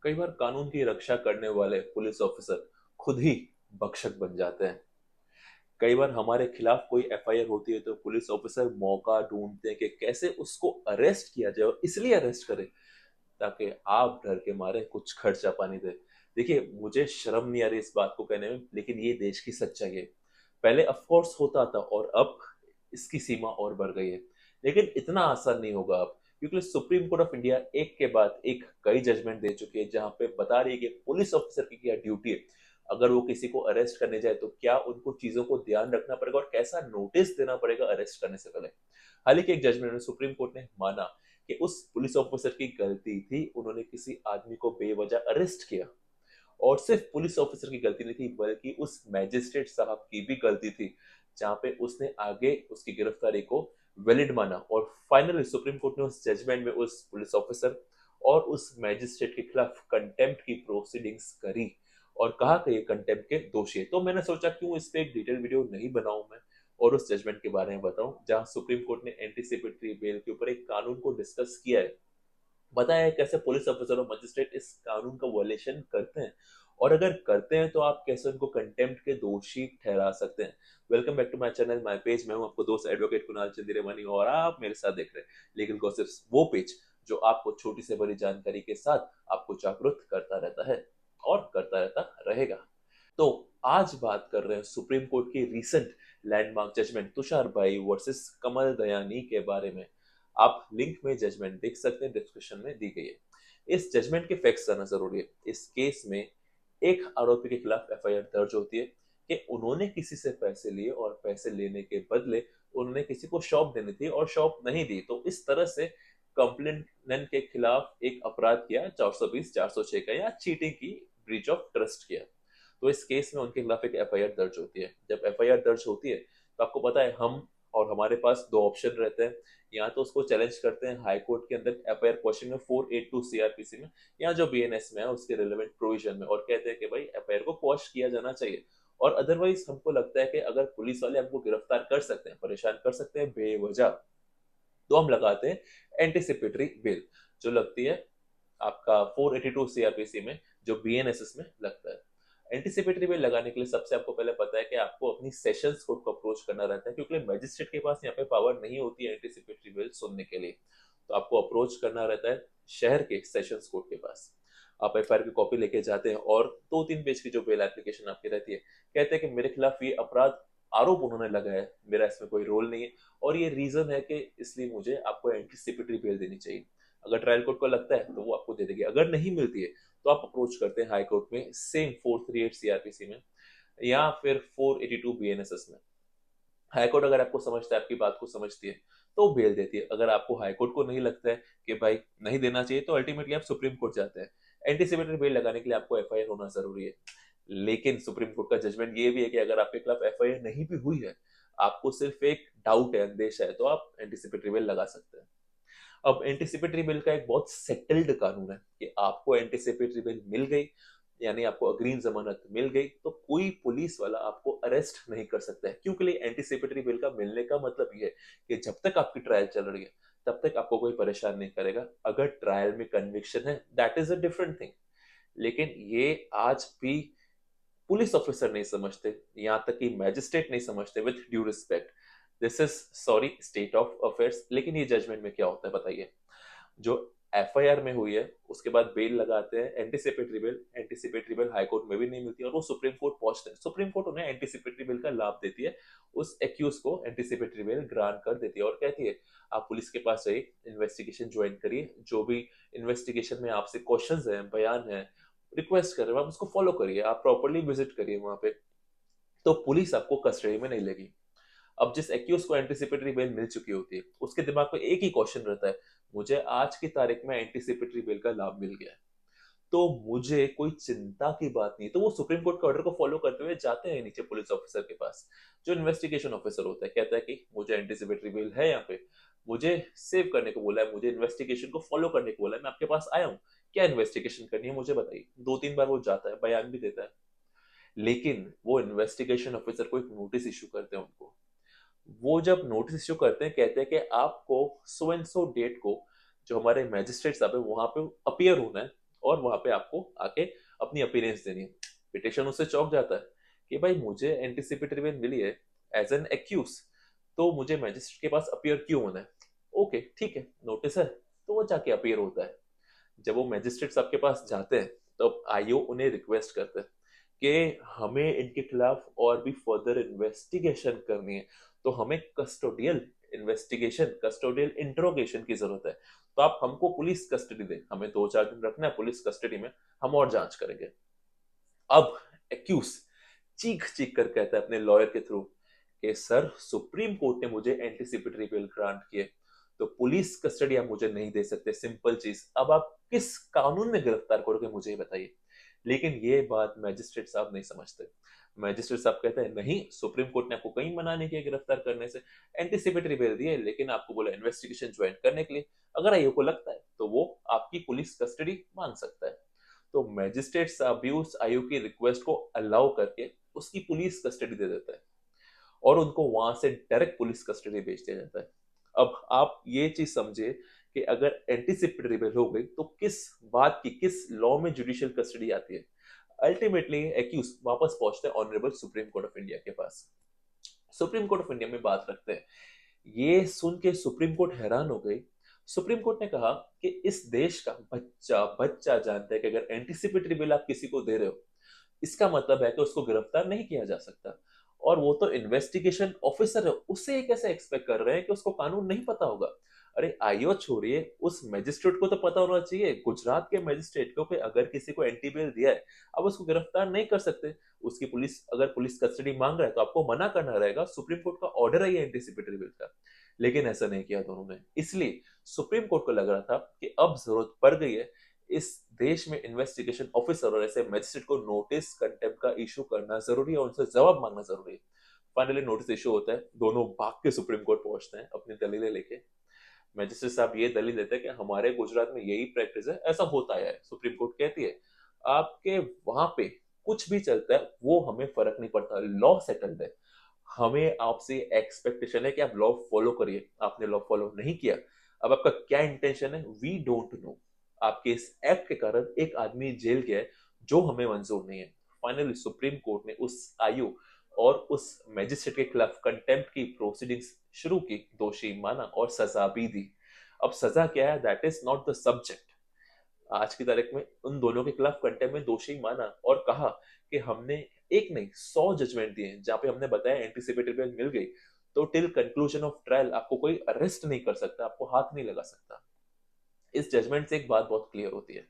कई बार कानून की रक्षा करने वाले पुलिस ऑफिसर खुद ही भक्षक बन जाते हैं। कई बार हमारे खिलाफ कोई एफआईआर होती है तो पुलिस ऑफिसर मौका ढूंढते हैं कि कैसे उसको अरेस्ट किया जाए और इसलिए अरेस्ट करें ताकि आप डर के मारे कुछ खर्चा पानी दे। देखिए, मुझे शर्म नहीं आ रही इस बात को कहने में, लेकिन ये देश की सच्चाई है। पहले ऑफ कोर्स होता था और अब इसकी सीमा और बढ़ गई है, लेकिन इतना आसान नहीं होगा अब, क्योंकि सुप्रीम कोर्ट ऑफ इंडिया एक के बाद एक कई जजमेंट दे चुकी है जहां पे बता रही है कि पुलिस ऑफिसर की क्या ड्यूटी है। अगर वो किसी को अरेस्ट करने जाए तो क्या उनको चीजों को ध्यान रखना पड़ेगा और कैसा नोटिस देना पड़ेगा अरेस्ट करने से पहले। हाल ही के एक जजमेंट में सुप्रीम कोर्ट ने माना कि उस पुलिस ऑफिसर की गलती थी, उन्होंने किसी आदमी को बेवजह अरेस्ट किया। और सिर्फ पुलिस ऑफिसर की गलती नहीं थी, बल्कि उस मैजिस्ट्रेट साहब की भी गलती थी, जहां पे उसने आगे उसकी गिरफ्तारी को वैलिड माना। और फाइनली सुप्रीम कोर्ट ने उस जजमेंट में उस पुलिस ऑफिसर और उस मैजिस्ट्रेट के खिलाफ कंटेम्प्ट की प्रोसीडिंग्स करी और कहा कि ये कंटेम्प्ट के दोषी है। तो मैंने सोचा क्यों इस पे एक डिटेल वीडियो नहीं बनाऊं मैं और उस जजमेंट के बारे में बताऊं, जहां सुप्रीम कोर्ट ने एंटीसिपेटरी बेल के ऊपर एक कानून को डिस्कस किया है, बताया है कैसे पुलिस ऑफिसर और मजिस्ट्रेट इस कानून का वॉयलेशन करते हैं और अगर करते हैं तो आप कैसे उनको कंटेम्प्ट के दोषी ठहरा सकते हैं। Welcome back to my channel, my page. मैं हूं आपको दोस्त एडवोकेट कुणाल चंद्रमानी और आप मेरे साथ देख रहे हैं लीगल गॉसिप्स, वो पेज जो आपको छोटी से बड़ी जानकारी के साथ आपको जागरूक करता रहता है और करता रहता रहेगा। तो आज बात कर रहे हैं सुप्रीम कोर्ट की रीसेंट लैंडमार्क जजमेंट तुषार भाई वर्सेस कमल दयानी के बारे में। आप लिंक में जजमेंट देख सकते हैं, डिस्क्रिप्शन में दी गई है। इस जजमेंट के फैक्ट्स जानना जरूरी है। इस केस में एक आरोपी के खिलाफ एफआईआर दर्ज होती है कि उन्होंने किसी से पैसे लिए और पैसे लेने के बदले उन्होंने किसी को शॉप देनी थी और शॉप नहीं दी, तो इस तरह से कंप्लेनेंट के खिलाफ एक अपराध किया 420 406 का, या चीटिंग की, ब्रीच ऑफ ट्रस्ट किया। तो इस केस में उनके खिलाफ एक एफआईआर दर्ज होती है। जब एफआईआर दर्ज होती है तो आपको पता है हम और हमारे पास दो ऑप्शन रहते हैं। या तो उसको चैलेंज करते हैं हाई कोर्ट के अंदर एफआईआर क्वेश्चन में 482 सीआरपीसी में, या जो बीएनएस में है उसके रिलेवेंट प्रोविजन में, और कहते हैं कि भाई एफआईआर को क्वॉश किया जाना चाहिए। और अदरवाइज हमको लगता है कि अगर पुलिस वाले हमको गिरफ्तार कर सकते हैं, परेशान कर सकते हैं बेवजह, तो हम लगाते हैं एंटीसिपेटरी बेल, जो लगती है आपका 482 सीआरपीसी में, जो बीएनएसएस में लगता है। एंटीसिपेटरी बेल लगाने के लिए सबसे आपको पहले पता है कि आपको अपनी सेशंस कोर्ट को अप्रोच करना रहता है, क्योंकि मैजिस्ट्रेट के पास यहाँ पे पावर नहीं होती है एंटीसिपेटरी बेल सुनने के लिए। तो आपको अप्रोच करना रहता है शहर के सेशंस कोर्ट के पास। आप एफआईआर की कॉपी लेके जाते हैं और 2-3 पेज की जो बेल एप्लीकेशन आपकी रहती है, कहते हैं कि मेरे खिलाफ ये अपराध आरोप उन्होंने लगाया है, मेरा इसमें कोई रोल नहीं है और ये रीजन है कि इसलिए मुझे आपको एंटीसिपेटरी बेल देनी चाहिए। अगर ट्रायल कोर्ट को लगता है तो वो आपको दे देगी, अगर नहीं मिलती है तो आप अप्रोच करते हैं हाई कोर्ट में सेम 438 सीआरपीसी में या फिर 482 बीएनएसएस में। हाई कोर्ट अगर आपको समझता है, आपकी बात को समझती है, तो बेल देती है। अगर आपको हाई कोर्ट को नहीं लगता है कि भाई नहीं देना चाहिए, तो अल्टीमेटली आप सुप्रीम कोर्ट जाते हैं। एंटीसिपेटरी बेल लगाने के लिए आपको एफआईआर होना जरूरी है। लेकिन सुप्रीम कोर्ट का जजमेंट ये भी है कि अगर आपके खिलाफ एफआईआर नहीं भी हुई है, आपको सिर्फ एक डाउट है, अंदेशा है, तो आप एंटीसिपेटरी बेल लगा सकते हैं। अब एंटीसिपेटरी बिल का एक बहुत सेटल्ड कानून है कि आपको एंटीसिपेटरी बिल मिल गई, यानी आपको अग्रिम जमानत मिल गई, तो कोई पुलिस वाला आपको अरेस्ट नहीं कर सकता है। क्योंकि एंटीसिपेटरी बिल का मिलने का मतलब ये है कि जब तक आपकी ट्रायल चल रही है तब तक आपको कोई परेशान नहीं करेगा। अगर ट्रायल में कन्विक्शन है, that is a different thing. लेकिन ये आज भी पुलिस ऑफिसर नहीं समझते, यहां तक कि मैजिस्ट्रेट नहीं समझते, with due respect. This is sorry state of affairs. लेकिन ये जजमेंट में क्या होता है बताइए। जो एफआईआर में हुई है उसके बाद बेल लगाते हैं, anticipatory bail. Anticipatory bail high court में भी नहीं मिलती और वो सुप्रीम कोर्ट पहुंचते हैं। सुप्रीम कोर्ट उन्हें एंटीसिपेटरी बेल का लाभ देती है, उस एक्यूज को एंटीसिपेटरी बेल ग्रांट कर देती है और कहती है आप पुलिस के पास जाइए, इन्वेस्टिगेशन ज्वाइन करिए, जो भी इन्वेस्टिगेशन में आपसे क्वेश्चंस हैं, बयान है, रिक्वेस्ट कर रहे हो, आप उसको फॉलो करिए, आप प्रॉपरली विजिट करिए वहां पे, तो पुलिस आपको कस्टडी में नहीं लेगी। अब जिस एक्यूज को एंटीसिपेटरी बेल मिल चुकी होती है उसके दिमाग में एक ही क्वेश्चन रहता है, मुझे आज की तारीख में एंटीसिपेटरी बेल का लाभ मिल गया है, तो मुझे कोई चिंता की बात नहीं। तो वो सुप्रीम कोर्ट के ऑर्डर को फॉलो करते हुए जाते हैं नीचे पुलिस ऑफिसर के पास, जो इन्वेस्टिगेशन ऑफिसर होता है, कहता है कि मुझे एंटीसिपेटरी बेल है, यहाँ पे मुझे सेव करने को बोला है, मुझे इन्वेस्टिगेशन को फॉलो करने को बोला है, मैं आपके पास आया हूँ, क्या इन्वेस्टिगेशन करनी है मुझे बताइए। 2-3 बार वो जाता है, बयान भी देता है। लेकिन वो इन्वेस्टिगेशन ऑफिसर को एक नोटिस इशू करते हैं उनको। वो जब नोटिस इश्यू करते हैं, कहते हैं कि आपको सो एंड सो डेट को जो हमारे मैजिस्ट्रेट साहब है वहां पे अपियर होना है और वहां पे आपको आके अपनी अपीयरेंस देनी है। पिटिशन उससे चौंक जाता है कि भाई मुझे एंटीसिपेटरी बेल मिली है एज एन एक्यूज, तो मुझे मैजिस्ट्रेट के पास अपीयर क्यों होना है? ओके ठीक है, नोटिस है, तो वो जाके अपीयर होता है। जब वो मैजिस्ट्रेट्स आपके पास जाते हैं तो आईओ उन्हें रिक्वेस्ट करते हैं कि हमें इनके खिलाफ और भी फर्दर इन्वेस्टिगेशन करनी है, तो हमें कस्टोडियल इन्वेस्टिगेशन, कस्टोडियल इंट्रोगेशन की जरूरत है, तो आप हमको पुलिस कस्टडी दें, हमें 2-4 दिन रखना है पुलिस कस्टडी में, हम और जांच करेंगे। अब एक्यूज चीख चीख कर कहता है अपने लॉयर के थ्रू कि सर सुप्रीम कोर्ट ने मुझे एंटीसिपेटरी बेल ग्रांट किए, तो पुलिस कस्टडी आप मुझे नहीं दे सकते, सिंपल चीज। अब आप किस कानून में गिरफ्तार करोगे मुझे ये बताइए। लेकिन ये बात मैजिस्ट्रेट साहब नहीं समझते। मैजिस्ट्रेट साहब कहते हैं नहीं, सुप्रीम कोर्ट ने आपको कहीं मना नहीं किया गिरफ्तार करने से, एंटीसिपेटरी बेल दी है, लेकिन आपको बोला इन्वेस्टिगेशन ज्वाइन करने के लिए, अगर आईओ को लगता है तो वो आपकी पुलिस कस्टडी मांग सकता है। तो मैजिस्ट्रेट साहब भी उस आईओ की रिक्वेस्ट को अलाउ करके उसकी पुलिस कस्टडी दे देता है और उनको वहां से डायरेक्ट पुलिस कस्टडी भेज दिया जाता है। अब आप ये चीज समझे कि अगर एंटीसिपेटरी बेल हो गई तो किस बात की, किस लॉ में जुडिशियल कस्टडी आती है। अल्टीमेटली एक्यूज वापस पहुंचते हैं honourable supreme court of India के पास। सुप्रीम कोर्ट ऑफ इंडिया में बात रखते हैं। ये सुन के सुप्रीम कोर्ट हैरान हो गई। सुप्रीम कोर्ट ने कहा कि इस देश का बच्चा बच्चा जानता है कि अगर एंटीसिपेटरी बिल आप किसी को दे रहे हो, इसका मतलब है कि उसको गिरफ्तार नहीं किया जा सकता। और वो तो इन्वेस्टिगेशन ऑफिसर है, उससे ये कैसे एक्सपेक्ट कर रहे हैं कि उसको कानून नहीं पता होगा? अरे आईओ छोड़िए, उस मैजिस्ट्रेट को तो पता होना चाहिए, गुजरात के मैजिस्ट्रेट को, कि अगर किसी को एंटी बेल दिया है अब उसको गिरफ्तार नहीं कर सकते। उसकी पुलिस, अगर पुलिस कस्टडी मांग रहा है तो आपको मना करना रहेगा, सुप्रीम कोर्ट का ऑर्डर है ये एंटीसिपेटरी बिल का। लेकिन ऐसा नहीं किया दोनों ने, इसलिए सुप्रीम कोर्ट को लग रहा था कि अब जरूरत पड़ गई है इस देश में इन्वेस्टिगेशन ऑफिसर और ऐसे मैजिस्ट्रेट को नोटिस कंटेम्प्ट का इशू करना जरूरी है, उनसे जवाब मांगना जरूरी है। फाइनली नोटिस इशू होता है, दोनों भाग के सुप्रीम कोर्ट पहुंचते हैं अपनी दलीलें लेके। मैजिस्ट्रेट साहब ये दलील देते हैं कि हमारे गुजरात में यही प्रैक्टिस है, ऐसा होता है। सुप्रीम कोर्ट कहती है आपके वहां पे कुछ भी चलता है वो हमें फर्क नहीं पड़ता, लॉ सेटल्ड है, हमें आपसे एक्सपेक्टेशन है कि आप लॉ फॉलो करिए, आपने लॉ फॉलो नहीं किया, अब आपका क्या इंटेंशन है वी डोंट नो। आपके इस एक्ट के कारण एक आदमी जेल गया है जो हमें मंजूर नहीं है। फाइनली सुप्रीम कोर्ट ने उस आयु और उस मैजिस्ट्रेट के खिलाफ कंटेम्प्ट की प्रोसीडिंग्स शुरू की, दोषी माना और सजा भी दी। अब सजा क्या है that is not the subject. आज की तारीख में उन दोनों के खिलाफ कंटेम्प्ट में दोषी माना और कहा कि हमने एक नहीं 100 जजमेंट दिए जहां पे हमने बताया एंटीसिपेटरी बेल मिल गई तो टिल कंक्लूजन ऑफ ट्रायल आपको कोई अरेस्ट नहीं कर सकता, आपको हाथ नहीं लगा सकता। इस जजमेंट से एक बात बहुत क्लियर होती है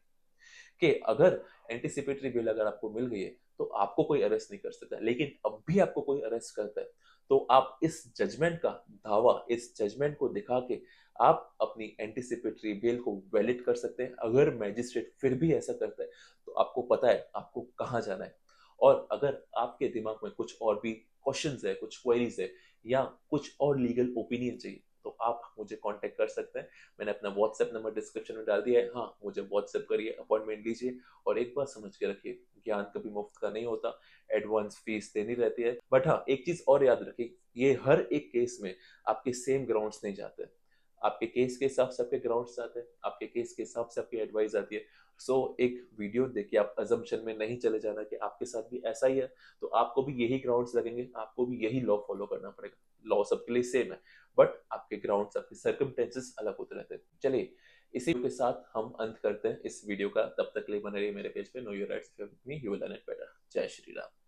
कि अगर एंटीसिपेटरी बेल अगर आपको मिल गई है तो आपको कोई अरेस्ट नहीं कर सकता, लेकिन अब भी आपको कोई अरेस्ट करता है तो आप इस जजमेंट का दावा, इस जजमेंट को दिखा के आप अपनी एंटीसिपेटरी बेल को वैलिड कर सकते हैं। अगर मैजिस्ट्रेट फिर भी ऐसा करता है तो आपको पता है आपको कहाँ जाना है। और अगर आपके दिमाग में कुछ और भी क्वेश्चंस है, कुछ क्वेरीज है या कुछ और लीगल ओपिनियन चाहिए तो आप मुझे कांटेक्ट कर सकते हैं। मैंने अपना व्हाट्सएप नंबर डिस्क्रिप्शन में डाल दिया है, हाँ मुझे व्हाट्सएप करिए, अपॉइंटमेंट लीजिए। और एक बात समझ के रखिए, ज्ञान कभी मुफ्त का नहीं होता, एडवांस फीस देनी रहती है। बट हाँ एक चीज और याद रखिए, ये हर एक केस में आपके सेम ग्राउंड्स नहीं जाते, आपके केस के हिसाब से आपके ग्राउंड्स आते हैं, आपके केस के हिसाब से आपकी एडवाइस आती है। सो एक वीडियो देखिए, आप अजम्पशन में नहीं चले जाना कि आपके साथ भी ऐसा ही है तो आपको भी यही ग्राउंड्स लगेंगे, आपको भी यही लॉ फॉलो करना पड़ेगा। लॉ सबके लिए सेम है बट आपके ग्राउंड्स, आपके सर्कमटेंसेस अलग होते रहते हैं। चलिए इसी के साथ हम अंत करते हैं इस वीडियो का। तब तक के लिए बने रहिए मेरे पेज पे know your rights, you will learn it better. जय श्री राम।